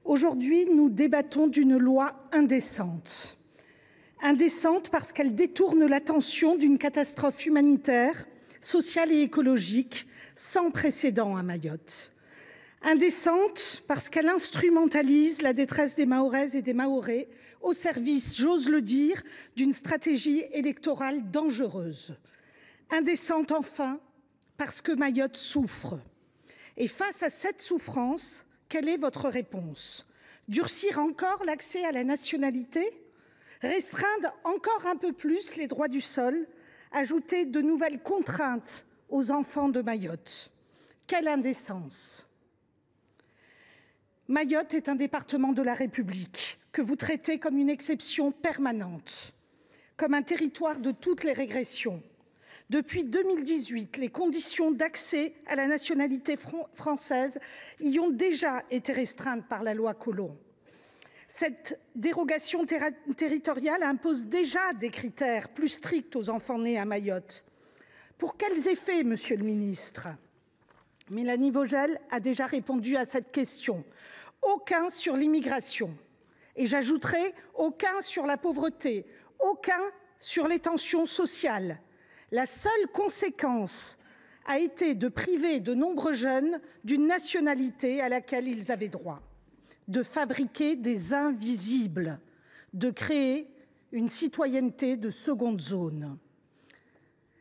Aujourd'hui, nous débattons d'une loi indécente. Indécente parce qu'elle détourne l'attention d'une catastrophe humanitaire, sociale et écologique sans précédent à Mayotte. Indécente parce qu'elle instrumentalise la détresse des Mahoraises et des Mahorais au service, j'ose le dire, d'une stratégie électorale dangereuse. Indécente enfin parce que Mayotte souffre. Et face à cette souffrance, quelle est votre réponse? Durcir encore l'accès à la nationalité? Restreindre encore un peu plus les droits du sol? Ajouter de nouvelles contraintes aux enfants de Mayotte? Quelle indécence! Mayotte est un département de la République que vous traitez comme une exception permanente, comme un territoire de toutes les régressions. Depuis 2018, les conditions d'accès à la nationalité française y ont déjà été restreintes par la loi Collomb. Cette dérogation territoriale impose déjà des critères plus stricts aux enfants nés à Mayotte. Pour quels effets, monsieur le ministre? Mélanie Vogel a déjà répondu à cette question. Aucun sur l'immigration. Et j'ajouterai aucun sur la pauvreté, aucun sur les tensions sociales. La seule conséquence a été de priver de nombreux jeunes d'une nationalité à laquelle ils avaient droit, de fabriquer des invisibles, de créer une citoyenneté de seconde zone.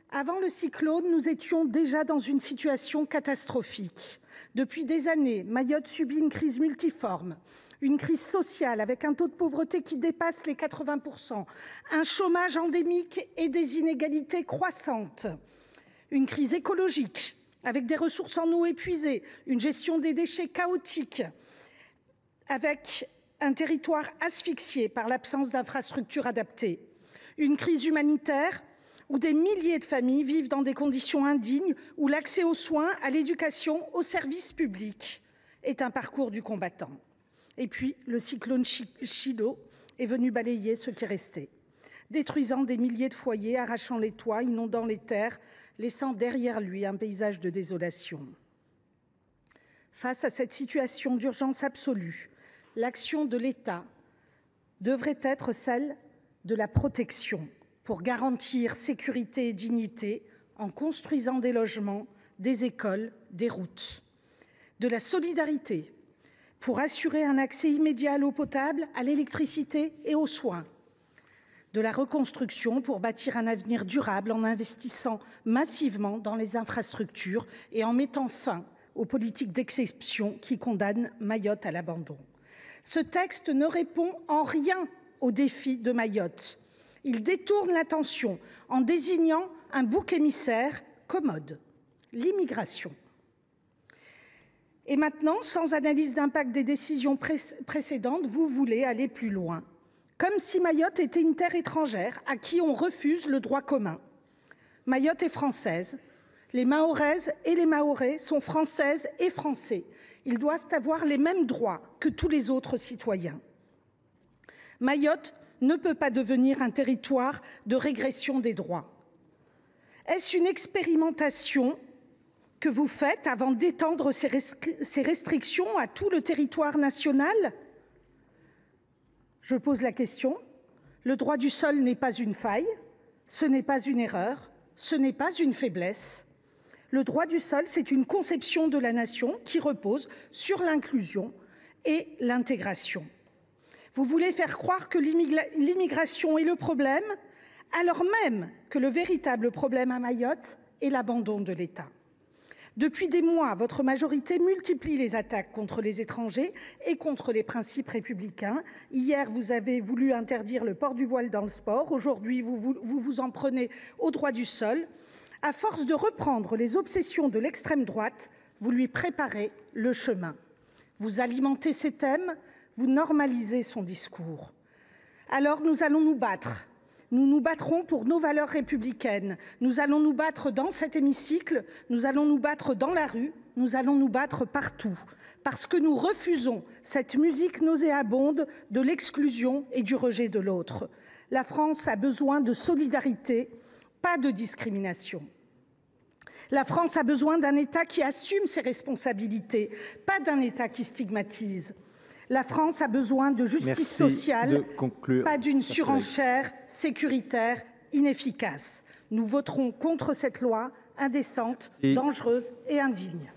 Avant le cyclone, nous étions déjà dans une situation catastrophique. Depuis des années, Mayotte subit une crise multiforme, une crise sociale avec un taux de pauvreté qui dépasse les 80%, un chômage endémique et des inégalités croissantes, une crise écologique avec des ressources en eau épuisées, une gestion des déchets chaotique, avec un territoire asphyxié par l'absence d'infrastructures adaptées, une crise humanitaire où des milliers de familles vivent dans des conditions indignes, où l'accès aux soins, à l'éducation, aux services publics est un parcours du combattant. Et puis, le cyclone Chido est venu balayer ce qui restait, détruisant des milliers de foyers, arrachant les toits, inondant les terres, laissant derrière lui un paysage de désolation. Face à cette situation d'urgence absolue, l'action de l'État devrait être celle de la protection pour garantir sécurité et dignité en construisant des logements, des écoles, des routes. De la solidarité pour assurer un accès immédiat à l'eau potable, à l'électricité et aux soins. De la reconstruction pour bâtir un avenir durable en investissant massivement dans les infrastructures et en mettant fin aux politiques d'exception qui condamnent Mayotte à l'abandon. Ce texte ne répond en rien aux défis de Mayotte. Il détourne l'attention en désignant un bouc émissaire commode, l'immigration. Et maintenant, sans analyse d'impact des décisions précédentes, vous voulez aller plus loin, comme si Mayotte était une terre étrangère à qui on refuse le droit commun. Mayotte est française, les Mahoraises et les Mahorais sont françaises et français. Ils doivent avoir les mêmes droits que tous les autres citoyens. Mayotte ne peut pas devenir un territoire de régression des droits. Est-ce une expérimentation que vous faites avant d'étendre ces restrictions à tout le territoire national? Je pose la question. Le droit du sol n'est pas une faille, ce n'est pas une erreur, ce n'est pas une faiblesse. Le droit du sol, c'est une conception de la nation qui repose sur l'inclusion et l'intégration. Vous voulez faire croire que l'immigration est le problème, alors même que le véritable problème à Mayotte est l'abandon de l'État. Depuis des mois, votre majorité multiplie les attaques contre les étrangers et contre les principes républicains. Hier, vous avez voulu interdire le port du voile dans le sport. Aujourd'hui, vous vous en prenez au droit du sol. À force de reprendre les obsessions de l'extrême droite, vous lui préparez le chemin. Vous alimentez ses thèmes, vous normalisez son discours. Alors nous allons nous battre. Nous nous battrons pour nos valeurs républicaines. Nous allons nous battre dans cet hémicycle, nous allons nous battre dans la rue, nous allons nous battre partout. Parce que nous refusons cette musique nauséabonde de l'exclusion et du rejet de l'autre. La France a besoin de solidarité, pas de discrimination. La France a besoin d'un État qui assume ses responsabilités, pas d'un État qui stigmatise. La France a besoin de justice sociale, pas d'une surenchère sécuritaire inefficace. Nous voterons contre cette loi indécente, dangereuse et indigne.